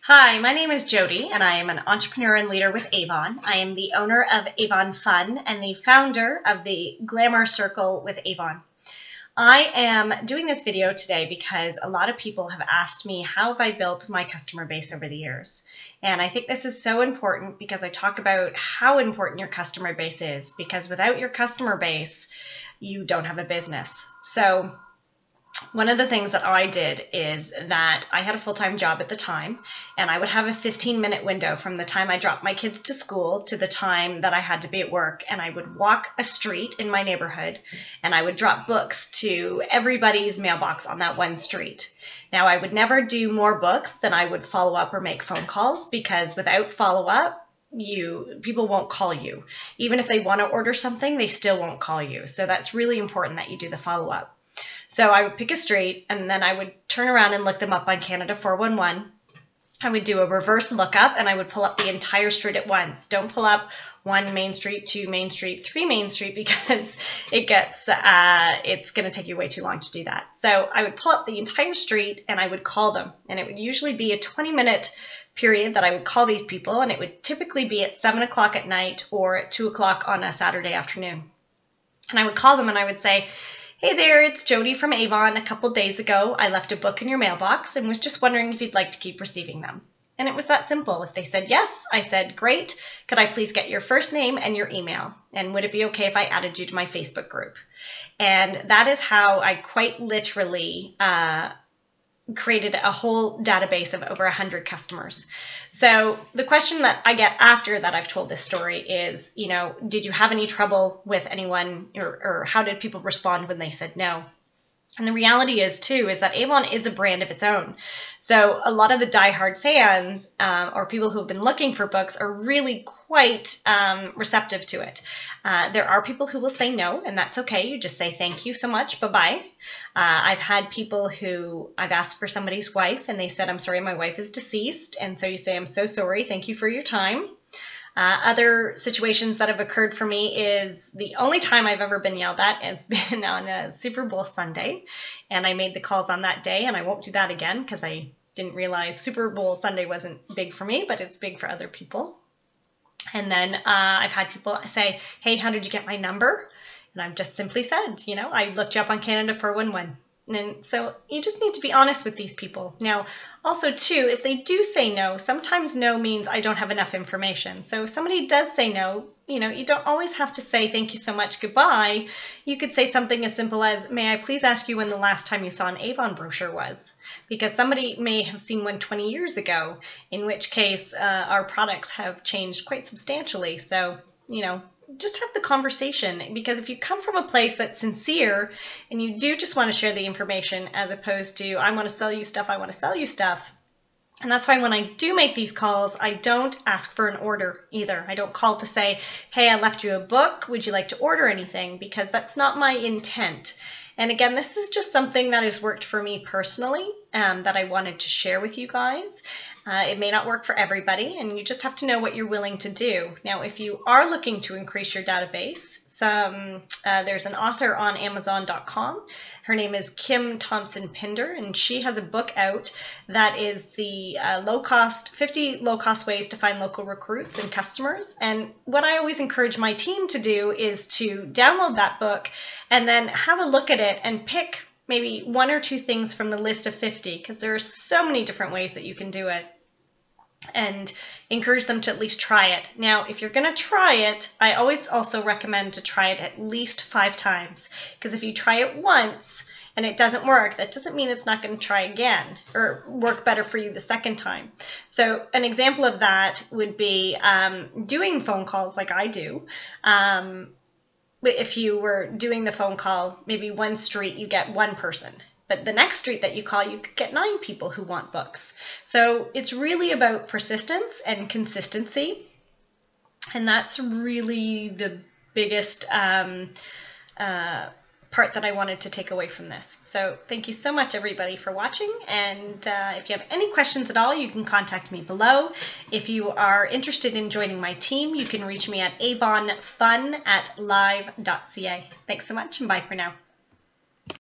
Hi, my name is Jody, and I am an entrepreneur and leader with AVON. I am the owner of AVON Fun and the founder of the Glamour Circle with AVON. I am doing this video today because a lot of people have asked me how have I built my customer base over the years. And I think this is so important because I talk about how important your customer base is, because without your customer base, you don't have a business. So one of the things that I did is that I had a full-time job at the time, and I would have a 15-minute window from the time I dropped my kids to school to the time that I had to be at work, and I would walk a street in my neighborhood, and I would drop books to everybody's mailbox on that one street. Now, I would never do more books than I would follow up or make phone calls, because without follow-up, people won't call you. Even if they want to order something, they still won't call you. So that's really important that you do the follow-up. So I would pick a street, and then I would turn around and look them up on Canada 411. I would do a reverse lookup, and I would pull up the entire street at once. Don't pull up 1 Main Street, 2 Main Street, 3 Main Street, because it's going to take you way too long to do that. So I would pull up the entire street, and I would call them, and it would usually be a 20-minute period that I would call these people, and it would typically be at 7 o'clock at night or at 2 o'clock on a Saturday afternoon. And I would call them, and I would say, "Hey there, it's Jody from AVON. A couple days ago, I left a book in your mailbox and was just wondering if you'd like to keep receiving them." And it was that simple. If they said yes, I said, "Great. Could I please get your first name and your email? And would it be okay if I added you to my Facebook group?" And that is how I quite literally created a whole database of over 100 customers. So the question that I get after that I've told this story is, did you have any trouble with anyone, or how did people respond when they said no? And the reality is that AVON is a brand of its own. So a lot of the diehard fans or people who have been looking for books are really quite receptive to it. There are people who will say no, and that's okay. You just say thank you so much, bye-bye. I've had people who I've asked for somebody's wife, and they said, "I'm sorry, my wife is deceased." And so you say, "I'm so sorry, thank you for your time." Other situations that have occurred for me is the only time I've ever been yelled at has been on a Super Bowl Sunday, and I made the calls on that day, and I won't do that again because I didn't realize Super Bowl Sunday wasn't big for me, but it's big for other people. And then I've had people say, "Hey, how did you get my number?" And I've just simply said, "I looked you up on Canada 411. And so you just need to be honest with these people. Now, also too, if they do say no, sometimes no means I don't have enough information. So if somebody does say no, you don't always have to say thank you so much, goodbye. You could say something as simple as, "May I please ask you when the last time you saw an AVON brochure was?" Because somebody may have seen one 20 years ago, in which case our products have changed quite substantially. So, just have the conversation, because if you come from a place that's sincere and you do just want to share the information as opposed to, "I want to sell you stuff, I want to sell you stuff." And that's why when I do make these calls, I don't ask for an order either. I don't call to say, "Hey, I left you a book, would you like to order anything?" Because that's not my intent. And again, this is just something that has worked for me personally that I wanted to share with you guys. It may not work for everybody, and you just have to know what you're willing to do. Now, if you are looking to increase your database, there's an author on Amazon.com. Her name is Kim Thompson Pinder, and she has a book out that is the 50 low-cost ways to find local recruits and customers. And what I always encourage my team to do is to download that book and then have a look at it and pick maybe 1 or 2 things from the list of 50, because there are so many different ways that you can do it, and encourage them to at least try it. Now, if you're going to try it, I always also recommend to try it at least 5 times, because if you try it once and it doesn't work, that doesn't mean it's not going to try again or work better for you the second time. So an example of that would be doing phone calls like I do. If you were doing the phone call, maybe one street you get 1 person. But the next street that you call, you could get 9 people who want books. So it's really about persistence and consistency. And that's really the biggest part that I wanted to take away from this. So thank you so much, everybody, for watching. And if you have any questions at all, you can contact me below. If you are interested in joining my team, you can reach me at avonfun@live.ca. Thanks so much, and bye for now.